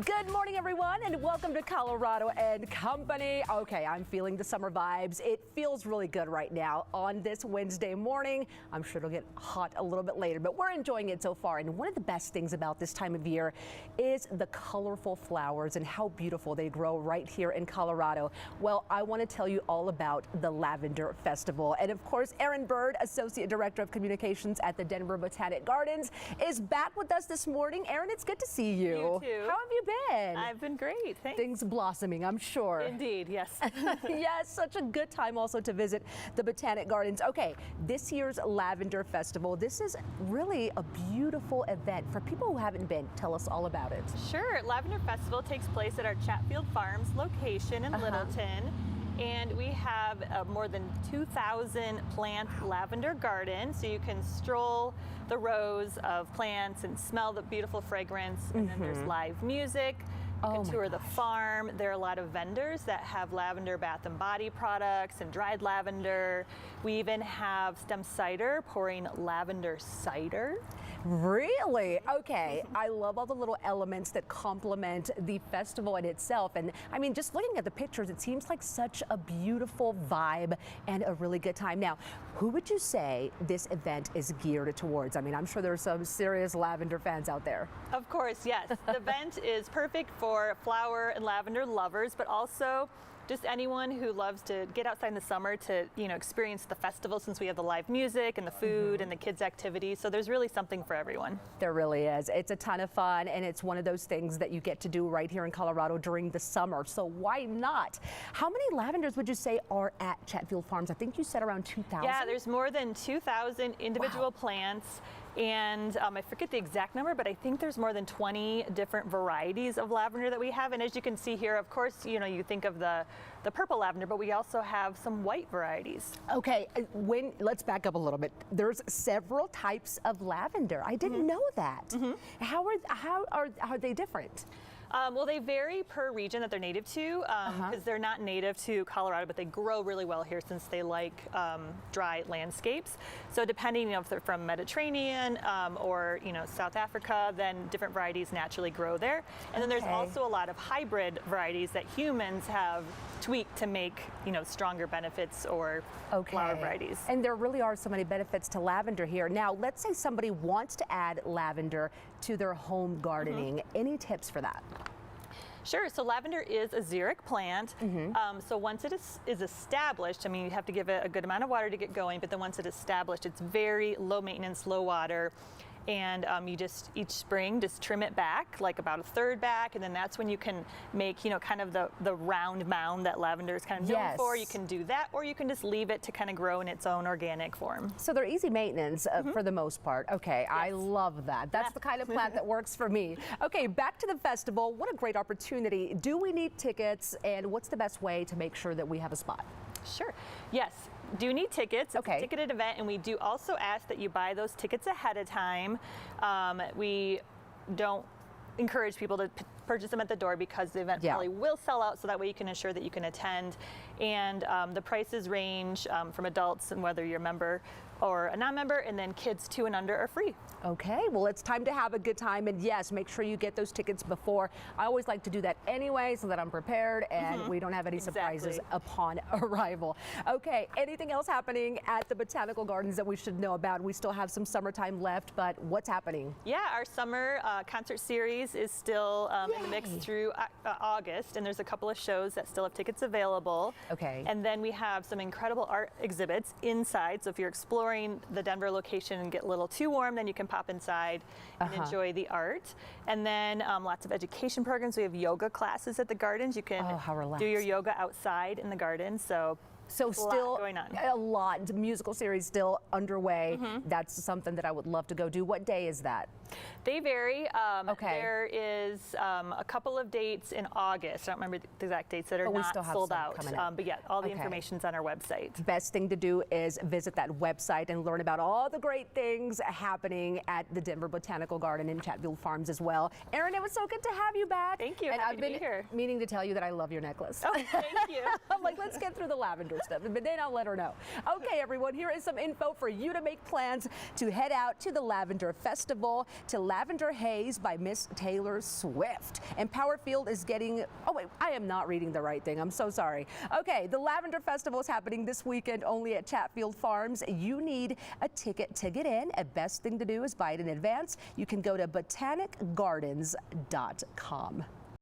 Good morning, everyone, and welcome to Colorado and Company. Okay, I'm feeling the summer vibes. It feels really good right now on this Wednesday morning. I'm sure it'll get hot a little bit later, but we're enjoying it so far. And one of the best things about this time of year is the colorful flowers and how beautiful they grow right here in Colorado. Well, I want to tell you all about the Lavender Festival. And of course, Erin Bird, Associate Director of Communications at the Denver Botanic Gardens, is back with us this morning. Erin, it's good to see you. You too. How have you been? I've been great, thanks. Things blossoming, I'm sure. Indeed, yes. Yes, such a good time also to visit the Botanic Gardens. Okay, this year's Lavender Festival, this is really a beautiful event. For people who haven't been, tell us all about it. Sure, Lavender Festival takes place at our Chatfield Farms location in Littleton. And we have more than 2,000 plant lavender garden, so you can stroll the rows of plants and smell the beautiful fragrance. And then there's live music. You can tour the farm. There are a lot of vendors that have lavender bath and body products and dried lavender. We even have stem cider pouring lavender cider. Really? Okay. I love all the little elements that complement the festival in itself. And I mean, just looking at the pictures, it seems like such a beautiful vibe and a really good time. Now, who would you say this event is geared towards? I mean, I'm sure there's some serious lavender fans out there. Of course, yes. The event is perfect for flower and lavender lovers, but also just anyone who loves to get outside in the summer to, experience the festival, since we have the live music and the food and the kids' activities. So there's really something for everyone. There really is. It's a ton of fun, and it's one of those things that you get to do right here in Colorado during the summer. So why not? How many lavenders would you say are at Chatfield Farms? I think you said around 2,000. Yeah, there's more than 2,000 individual plants. And I forget the exact number, but I think there's more than 20 different varieties of lavender that we have. And as you can see here, of course, you think of the purple lavender, but we also have some white varieties. Okay, let's back up a little bit. There's several types of lavender. I didn't know that. How are they different? Well, they vary per region that they're native to, because they're not native to Colorado, but they grow really well here since they like dry landscapes. So depending if they're from Mediterranean or South Africa, then different varieties naturally grow there. And then there's also a lot of hybrid varieties that humans have tweaked to make stronger benefits or flower varieties. And there really are so many benefits to lavender here. Now, let's say somebody wants to add lavender to their home gardening. Any tips for that? Sure. So lavender is a xeric plant. So once it is established, I mean, you have to give it a good amount of water to get going, but then once it's established, it's very low maintenance, low water. And you just, each spring, just trim it back, like about a third back, and then that's when you can make, kind of the round mound that lavender is kind of known for. You can do that, or you can just leave it to kind of grow in its own organic form. So they're easy maintenance for the most part. Okay, I love that. That's the kind of plant that works for me. Okay, back to the festival. What a great opportunity. Do we need tickets, and what's the best way to make sure that we have a spot? Sure. Yes. Do need tickets. It's a ticketed event, and we do also ask that you buy those tickets ahead of time. We don't encourage people to purchase them at the door because the event probably will sell out, so that way you can ensure that you can attend. And the prices range from adults, and whether you're a member or a non-member, and then kids 2 and under are free. Okay, well, it's time to have a good time, and yes, make sure you get those tickets before. I always like to do that anyway so that I'm prepared and we don't have any surprises upon arrival. Okay, anything else happening at the Botanical Gardens that we should know about? We still have some summertime left, but what's happening? Yeah, our summer concert series is still in the mix through August, and there's a couple of shows that still have tickets available. Okay. And then we have some incredible art exhibits inside, so if you're exploring the Denver location and get a little too warm, then you can pop inside and enjoy the art. And then lots of education programs. We have yoga classes at the gardens. You can do your yoga outside in the garden. So still going on. A lot. The musical series still underway. That's something that I would love to go do. What day is that? They vary. There is a couple of dates in August. I don't remember the exact dates that are not sold out. But yeah, all the information's on our website. Best thing to do is visit that website and learn about all the great things happening at the Denver Botanical Garden in Chatfield Farms as well. Erin, it was so good to have you back. Thank you. And I've been meaning to tell you that I love your necklace. Oh, thank you. I'm like, let's get through the lavender stuff, but then I'll let her know. Okay, everyone, here is some info for you to make plans to head out to the Lavender Festival. to Lavender Haze by Miss Taylor Swift. And Powerfield is getting, oh wait, I am not reading the right thing. I'm so sorry. Okay, the Lavender Festival is happening this weekend only at Chatfield Farms. You need a ticket to get in. The best thing to do is buy it in advance. You can go to botanicgardens.com.